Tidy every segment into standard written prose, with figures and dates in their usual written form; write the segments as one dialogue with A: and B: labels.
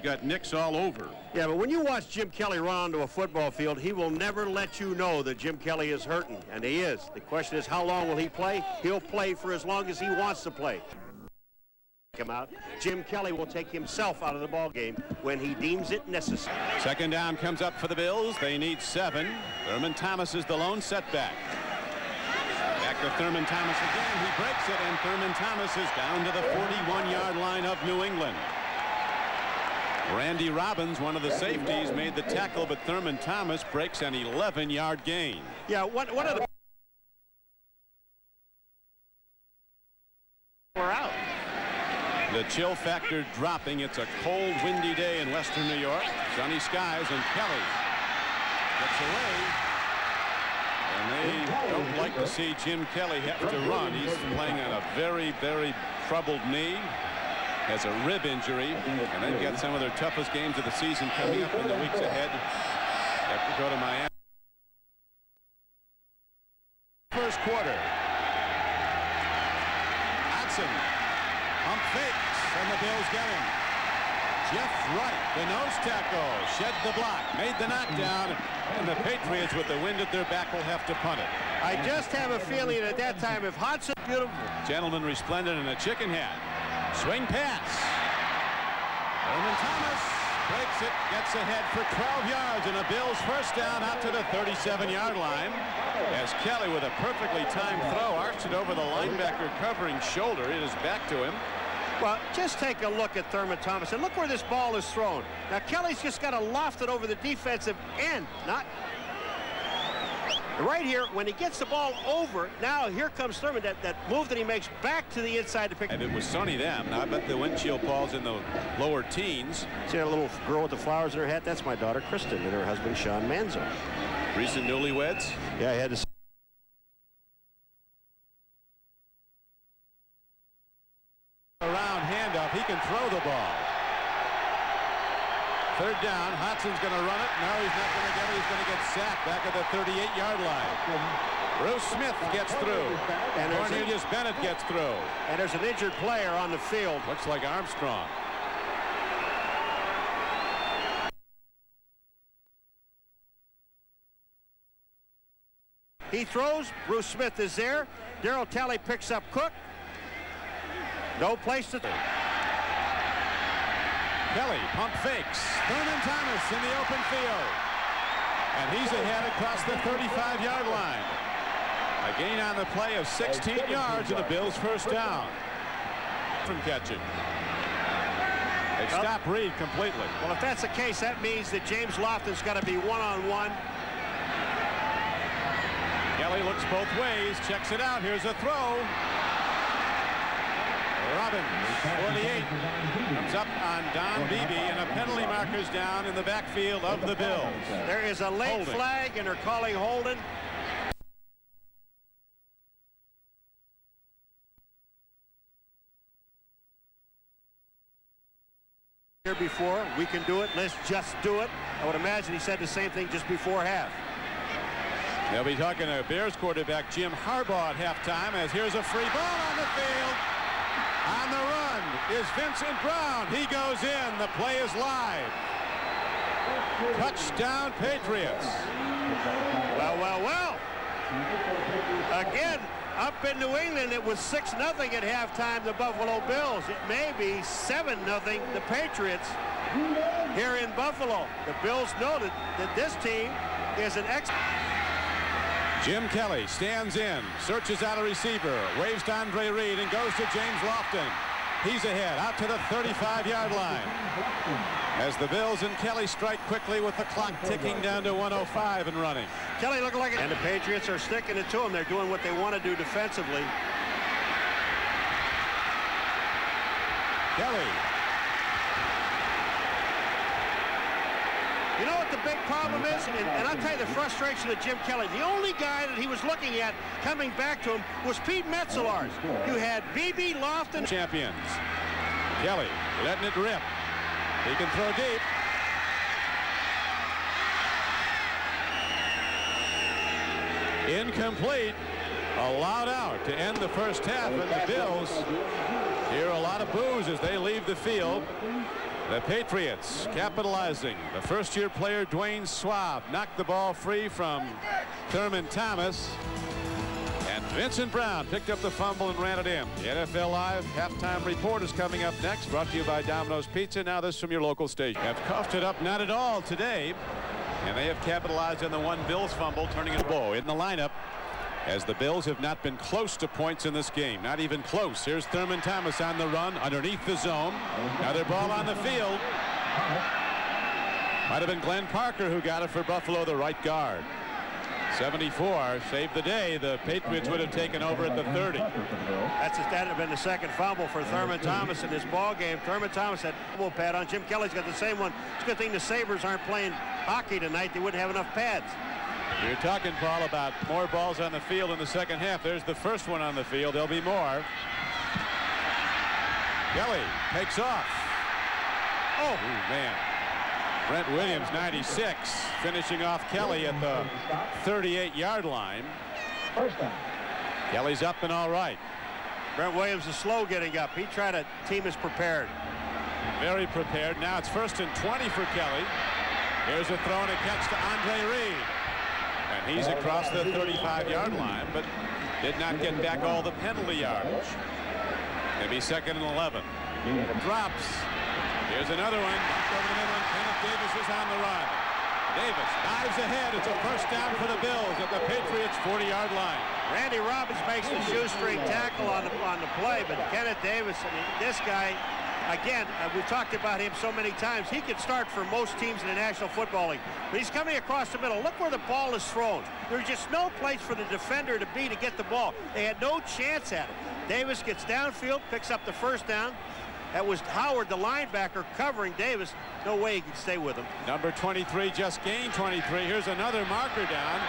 A: got nicks all over.
B: Yeah, but when you watch Jim Kelly run onto a football field, he will never let you know that Jim Kelly is hurting, and he is. The question is, how long will he play? He'll play for as long as he wants to play. Come out. Jim Kelly will take himself out of the ball game when he deems it necessary.
A: Second down comes up for the Bills. They need 7. Thurman Thomas is the lone setback. Back to Thurman Thomas again. He breaks it, and Thurman Thomas is down to the 41-yard line of New England. Randy Robbins, one of the safeties, made the tackle, but Thurman Thomas breaks an 11-yard gain.
B: Yeah, one of the... We're out.
A: The chill factor dropping. It's a cold, windy day in western New York. Sunny skies, and Kelly gets away. And they don't like to see Jim Kelly have to run. He's playing on a very, very troubled knee. Has a rib injury, and they've got some of their toughest games of the season coming up in the weeks ahead. They have to go to Miami. First quarter. Hudson pump fakes, and the Bills get him. Jeff Wright, the nose tackle, shed the block, made the knockdown, and the Patriots, with the wind at their back, will have to punt it.
B: I just have a feeling at that time, if Hudson... Beautiful.
A: Gentleman resplendent in a chicken hat. Swing pass. Thurman Thomas breaks it, gets ahead for 12 yards, and a Bills first down out to the 37-yard line. As Kelly, with a perfectly timed throw, arched it over the linebacker covering shoulder. It is back to him.
B: Well, just take a look at Thurman Thomas, and look where this ball is thrown. Now, Kelly's just got to loft it over the defensive end, not... Right here, when he gets the ball over, now here comes Thurman, that move that he makes back to the inside to pick.
A: And it was sunny then. Now I bet the windshield falls in the lower teens.
B: See that little girl with the flowers in her hat? That's my daughter, Kristen, and her husband, Sean Manzo.
A: Recent newlyweds?
B: Yeah, I had to...
A: Around handoff, he can throw the ball. Third down, Hodson's going to run it. No, he's not going to get it. He's going to get sacked back at the 38-yard line. Bruce Smith gets through. And Cornelius Bennett gets through.
B: And there's an injured player on the field.
A: Looks like Armstrong.
B: He throws. Bruce Smith is there. Darryl Talley picks up Cook. No place to...
A: Kelly pump fakes. Thurman Thomas in the open field. And he's ahead across the 35-yard line. A gain on the play of 16 yards and the Bills first down. From catching. They stop Reed completely.
B: Well, if that's the case, that means that James Lofton's got to be one-on-one.
A: Kelly looks both ways, checks it out. Here's a throw. Robbins, 48, comes up on Don Beebe, and a penalty marker's down in the backfield of the Bills.
B: There is a late flag, and they're calling holding. Here before, we can do it, let's just do it. I would imagine he said the same thing just before half.
A: They'll be talking to Bears quarterback Jim Harbaugh at halftime, as here's a free ball on the field. On the run is Vincent Brown. He goes in. The play is live. Touchdown, Patriots.
B: Well, well, well. Again, up in New England, it was 6-0 at halftime, the Buffalo Bills. It may be 7-0, the Patriots here in Buffalo. The Bills noted that this team is an excellent...
A: Jim Kelly stands in, searches out a receiver, waves to Andre Reed, and goes to James Lofton. He's ahead, out to the 35-yard line. As the Bills and Kelly strike quickly with the clock ticking down to 105 and running.
B: Kelly looking like it. And the Patriots are sticking it to him. They're doing what they want to do defensively.
A: Kelly.
B: You know what the big problem is? And I'll tell you the frustration of Jim Kelly. The only guy that he was looking at coming back to him was Pete Metzelaars. You had Beebe, Lofton.
A: Champions. Kelly letting it rip. He can throw deep. Incomplete. Allowed out to end the first half, and the Bills hear a lot of boos as they leave the field. The Patriots capitalizing. The first-year player Dwayne Schwab knocked the ball free from Thurman Thomas. And Vincent Brown picked up the fumble and ran it in. The NFL Live halftime report is coming up next, brought to you by Domino's Pizza. Now this from your local station. Have coughed it up, not at all today. And they have capitalized on the one Bills fumble, turning it a ball in the lineup, as the Bills have not been close to points in this game. Not even close. Here's Thurman Thomas on the run underneath the zone. Now their ball on the field. Might have been Glenn Parker who got it for Buffalo, the right guard. 74 saved the day. The Patriots would have taken over at the 30.
B: That would have been the second fumble for Thurman Thomas in this ball game. Thurman Thomas had a elbow pad on. Jim Kelly's got the same one. It's a good thing the Sabres aren't playing hockey tonight. They wouldn't have enough pads.
A: You're talking, Paul, about more balls on the field in the second half. There's the first one on the field. There'll be more. Kelly takes off. Oh, man. Brent Williams, 96, finishing off Kelly at the 38-yard line. Kelly's up and all right.
B: Brent Williams is slow getting up. He tried to. Team is prepared.
A: Very prepared. Now it's 1st and 20 for Kelly. Here's a throw and a catch to Andre Reed. And he's across the 35-yard line, but did not get back all the penalty yardage. It'll be 2nd and 11. Drops. Here's another one. Back over the middle, and Kenneth Davis is on the run. Davis dives ahead. It's a first down for the Bills at the Patriots' 40-yard line.
B: Randy Robbins makes the shoestring tackle on the play, but Kenneth Davis, I mean, this guy, again, we've talked about him so many times. He could start for most teams in the National Football League. But he's coming across the middle. Look where the ball is thrown. There's just no place for the defender to be to get the ball. They had no chance at it. Davis gets downfield, picks up the first down. That was Howard, the linebacker, covering Davis. No way he could stay with him.
A: Number 23 just gained 23. Here's another marker down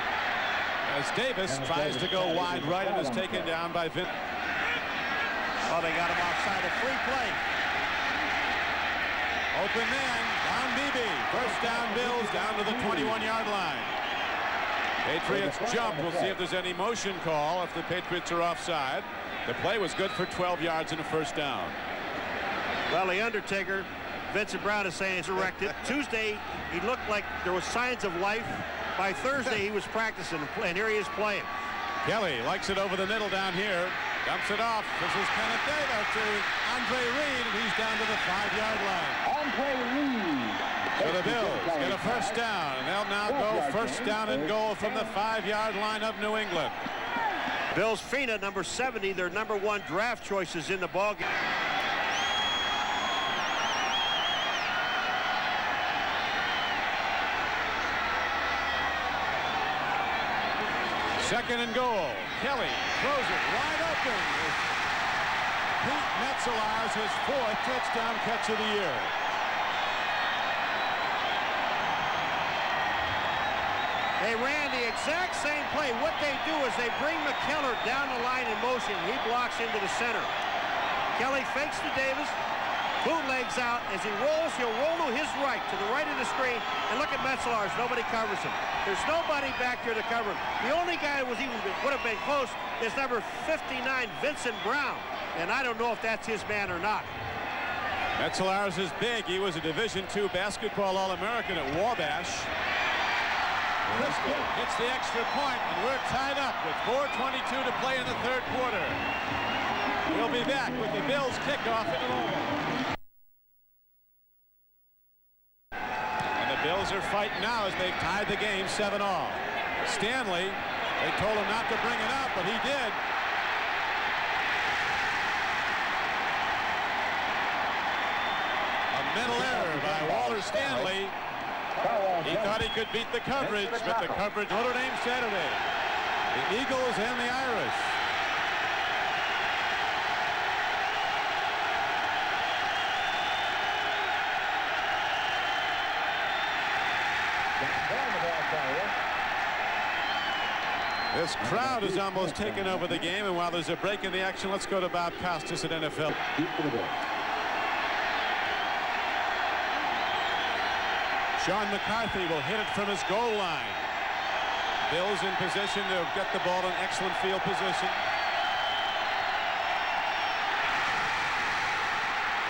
A: as Davis tries to go wide right and is taken down by Vince.
B: Oh, they got him offside. A free play.
A: Open man, down Beebe. First down Bills, down to the 21-yard line. Patriots jump. We'll see if there's any motion call if the Patriots are offside. The play was good for 12 yards and a first down.
B: Well, the Undertaker, Vincent Brown is saying, is erected. Tuesday, he looked like there was signs of life. By Thursday, he was practicing, and here he is playing.
A: Kelly likes it over the middle down here. Dumps it off. This is Kenneth Davis to Andre Reed, and he's down to the 5-yard line.
C: Andre Reed.
A: So the Bills get a first down, and they'll now go first down and goal from the 5-yard line of New England.
B: Bills Fina, number 70, their number 1 draft choices in the ballgame.
A: Second and goal. Kelly throws it wide open. Pete Metzelaars his 4th touchdown catch of the year.
B: They ran the exact same play. What they do is they bring McKellar down the line in motion. He blocks into the center. Kelly fakes to Davis. Bootlegs out. As he rolls, he'll roll to his right, to the right of the screen. And look at Metzelaars. Nobody covers him. There's nobody back there to cover him. The only guy that would have been close is number 59, Vincent Brown. And I don't know if that's his man or not.
A: Metzelaars is big. He was a Division II basketball All-American at Wabash. Briscoe hits the extra point, and we're tied up with 4:22 to play in the 3rd quarter. We'll be back with the Bills kickoff in a moment. Bills are fighting now as they've tied the game 7-all. Stanley, they told him not to bring it up, but he did. A mental error by Walter Stanley. He thought he could beat the coverage, but the coverage Notre Dame Saturday. The Eagles and the Irish. This crowd has almost taken over the game, and while there's a break in the action, let's go to Bob Costas at NFL. Sean McCarthy will hit it from his goal line. Bills in position to get the ball in excellent field position.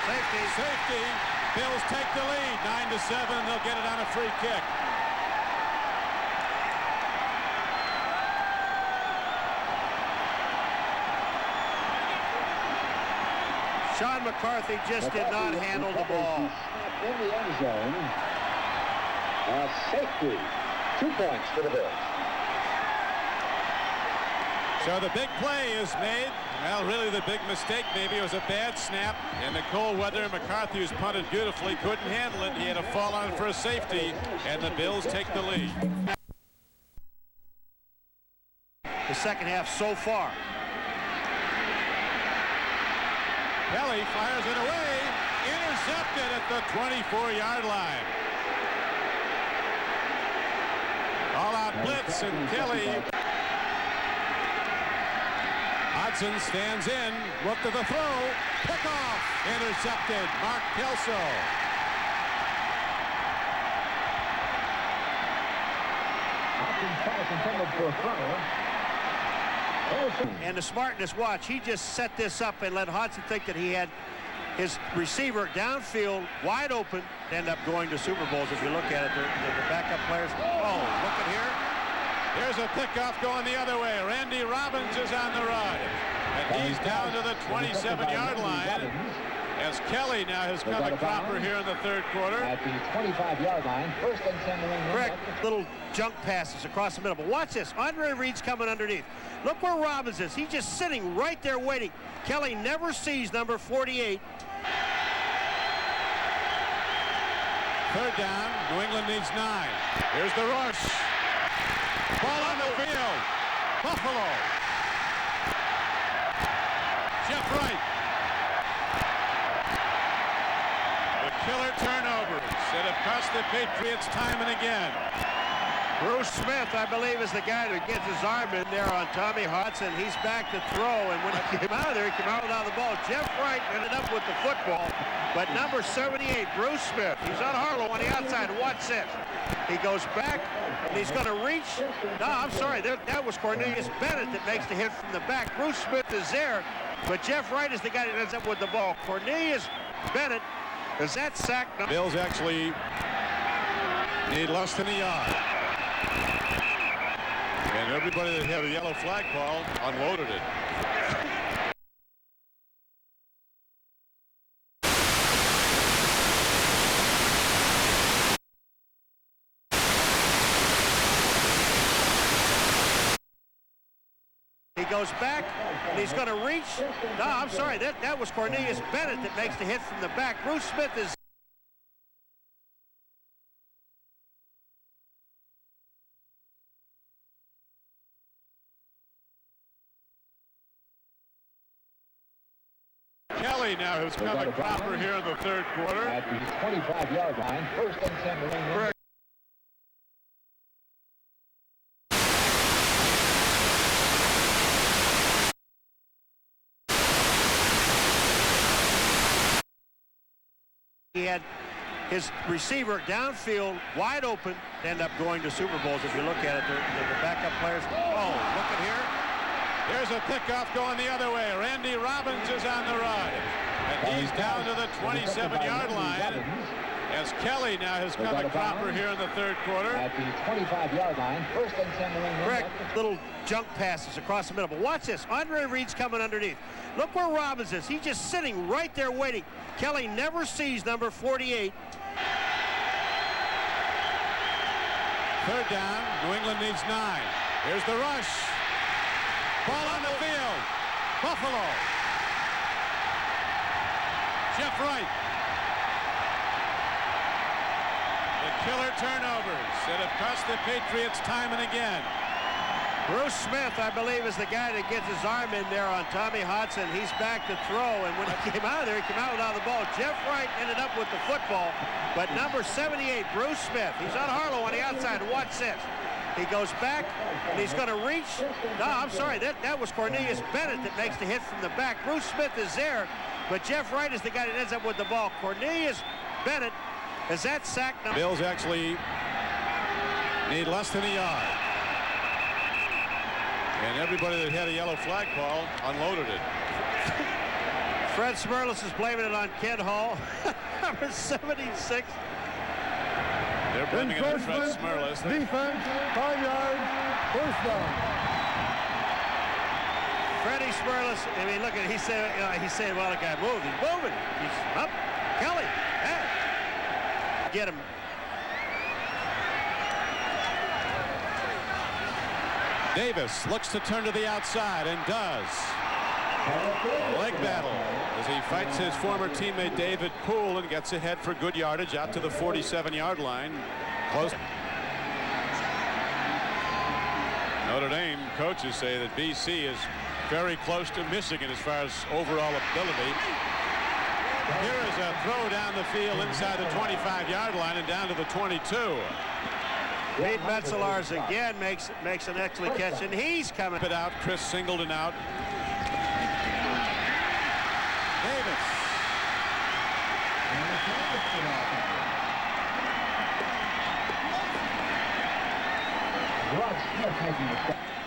B: Safety.
A: Safety. Bills take the lead, 9-7. They'll get it on a free kick.
B: Sean McCarthy just did not handle the ball.
C: In the end zone. Safety. 2 points for the Bills.
A: So the big play is made. Well, really the big mistake maybe was a bad snap in the cold weather. McCarthy, who's punted beautifully, couldn't handle it. He had a fall on it for a safety, and the Bills take the lead.
B: The second half so far.
A: Kelly fires it away. Intercepted at the 24-yard line. All-out blitz, and Kelly. Hudson stands in. Look to the throw. Pickoff. Intercepted. Mark Kelso.
B: And the smartness, watch, he just set this up and let Hudson think that he had his receiver downfield wide open, end up going to Super Bowls if you look at it. The backup players. Oh, look at here.
A: Here's a pickoff going the other way. Randy Robbins is on the run. And he's down to the 27-yard line. As Kelly now has come a cropper here in the third quarter.
C: At the 25-yard line, first and 10.
B: Correct. Little junk passes across the middle. But watch this. Andre Reed's coming underneath. Look where Robbins is. He's just sitting right there waiting. Kelly never sees number 48.
A: Third down. New England needs 9. Here's the rush. Ball on the field. Buffalo. Jeff Wright. Killer turnovers that have cost the Patriots time and again.
B: Bruce Smith, I believe, is the guy that gets his arm in there on Tommy Hudson. He's back to throw, and when he came out of there, he came out without the ball. Jeff Wright ended up with the football, but number 78, Bruce Smith, he's on Harlow on the outside. Watch this. He goes back, and he's going to reach. No, I'm sorry, that was Cornelius Bennett that makes the hit from the back. Bruce Smith is there, but Jeff Wright is the guy that ends up with the ball. Cornelius Bennett. Is that sack?
A: Bills actually need less than a yard. And everybody that had a yellow flag call unloaded it.
B: He goes back, and he's going to reach. No, I'm sorry, that was Cornelius Bennett that makes the hit from the back. Bruce Smith is.
A: Kelly now has come a cropper here in the third quarter.
C: At the 25-yard line, first and 10.
B: He had his receiver downfield wide open, end up going to Super Bowls if you look at it. The backup players. Oh, look at here.
A: Here's a pickoff going the other way. Randy Robbins is on the run. And he's down to the 27-yard line. As Kelly now has come a cropper here in the third quarter.
C: At the 25-yard line, first and 10.
B: Correct. Little junk passes across the middle. But watch this. Andre Reed's coming underneath. Look where Robbins is. He's just sitting right there waiting. Kelly never sees number 48.
A: Third down. New England needs 9. Here's the rush. Ball on the field. Buffalo. Jeff Wright. The killer turnovers that have cost the Patriots time and again.
B: Bruce Smith, I believe, is the guy that gets his arm in there on Tommy Hudson. He's back to throw, and when he came out of there, he came out without the ball. Jeff Wright ended up with the football, but number 78, Bruce Smith, he's on Harlow on the outside. Watch this. He goes back, and he's going to reach. No, I'm sorry, that was Cornelius Bennett that makes the hit from the back. Bruce Smith is there, but Jeff Wright is the guy that ends up with the ball. Cornelius Bennett, is that sack number?
A: Bills actually need less than a yard. And everybody that had a yellow flag call unloaded it.
B: Fred Smirlis is blaming it on Ken Hall. Number 76.
A: They're blaming it on Fred Smirlis.
D: Defense, 5 yards, first down.
B: Freddie Smirlis, I mean, look at he said, well, the guy moved. He's moving. He's up. Kelly, hey. Get him.
A: Davis looks to turn to the outside and does. A leg battle as he fights his former teammate David Poole and gets ahead for good yardage out to the 47-yard line. Close. Notre Dame coaches say that BC is very close to Michigan as far as overall ability. Here is a throw down the field inside the 25-yard line and down to the 22.
B: Pete Metzelars again makes an excellent catch, and he's coming.
A: It out. Chris Singleton out. Davis.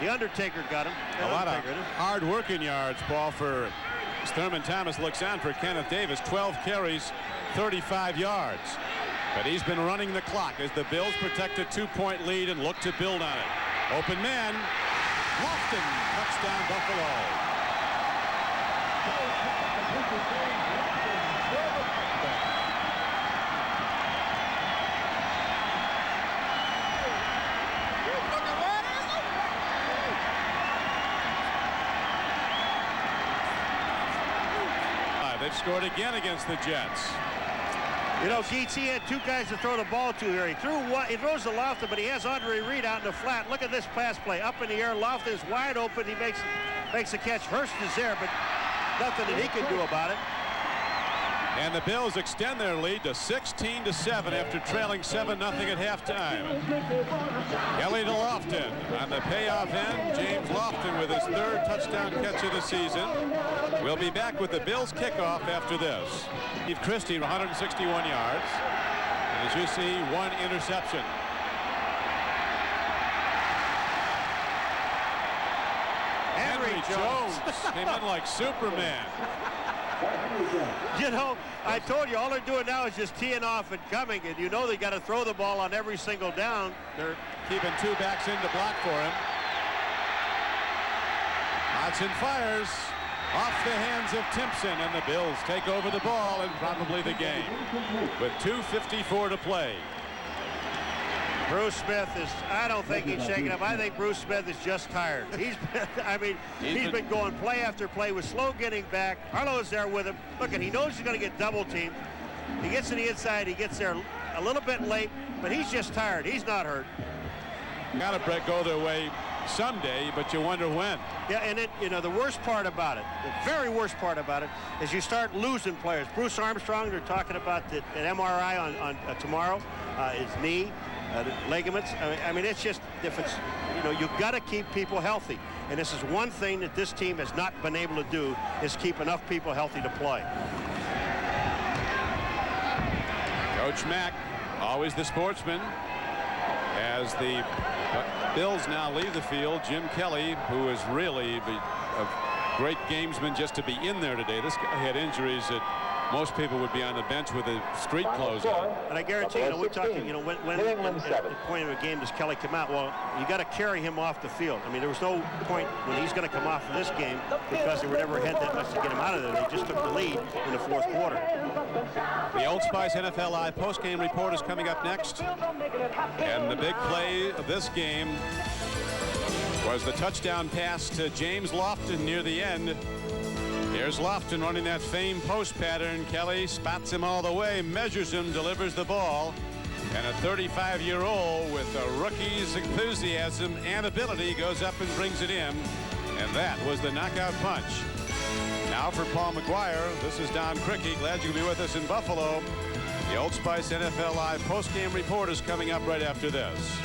B: The Undertaker got him.
A: A lot of hard-working yards, Paul, for Thurman Thomas. Looks on for Kenneth Davis. 12 carries, 35 yards. But he's been running the clock as the Bills protect a 2-point lead and look to build on it. Open man. Lofton. Touchdown, Buffalo. They've scored again against the Jets.
B: You know, Geets, he had two guys to throw the ball to here. He throws to Lofton, but he has Andre Reed out in the flat. Look at this pass play. Up in the air, Lofton is wide open. He makes a catch. Hurst is there, but nothing that he can do about it.
A: And the Bills extend their lead to 16-7 after trailing 7-0 at halftime. Kelly to Lofton on the payoff end. James Lofton with his third touchdown catch of the season. We'll be back with the Bills kickoff after this. Steve Christie, 161 yards. And as you see, one interception. Henry Jones came in like Superman.
B: You know, I told you all they're doing now is just teeing off and coming, and you know they got to throw the ball on every single down.
A: They're keeping two backs in to block for him. Hodgson fires off the hands of Timpson, and the Bills take over the ball and probably the game with 2:54 to play.
B: Bruce Smith is, I don't think he's shaking up. I think Bruce Smith is just tired. He's been going play after play with slow getting back. Harlow's there with him. Look, and he knows he's going to get double teamed. He gets to the inside. He gets there a little bit late, but he's just tired. He's not hurt.
A: Got to go their way someday, but you wonder when.
B: Yeah, and you know, the worst part about it, the very worst part about it, is you start losing players. Bruce Armstrong, they're talking about an MRI on tomorrow, his knee. The ligaments. I mean, it's just, if it's, you know, you've got to keep people healthy. And this is one thing that this team has not been able to do, is keep enough people healthy to play.
A: Coach Mack, always the sportsman. As the Bills now leave the field, Jim Kelly, who is really a great gamesman just to be in there today. This guy had injuries that most people would be on the bench with the street clothes on.
B: And I guarantee you, we're talking, you know, when at the point of a game does Kelly come out? Well, you got to carry him off the field. I mean, there was no point when he's going to come off of this game because they were never ahead that much to get him out of there. They just took the lead in the fourth quarter.
A: The Old Spice NFL Live postgame report is coming up next. And the big play of this game was the touchdown pass to James Lofton near the end. Here's Lofton running that famed post pattern. Kelly spots him all the way, measures him, delivers the ball. And a 35-year-old with a rookie's enthusiasm and ability goes up and brings it in. And that was the knockout punch. Now for Paul McGuire, this is Don Crickey. Glad you can be with us in Buffalo. The Old Spice NFL Live postgame report is coming up right after this.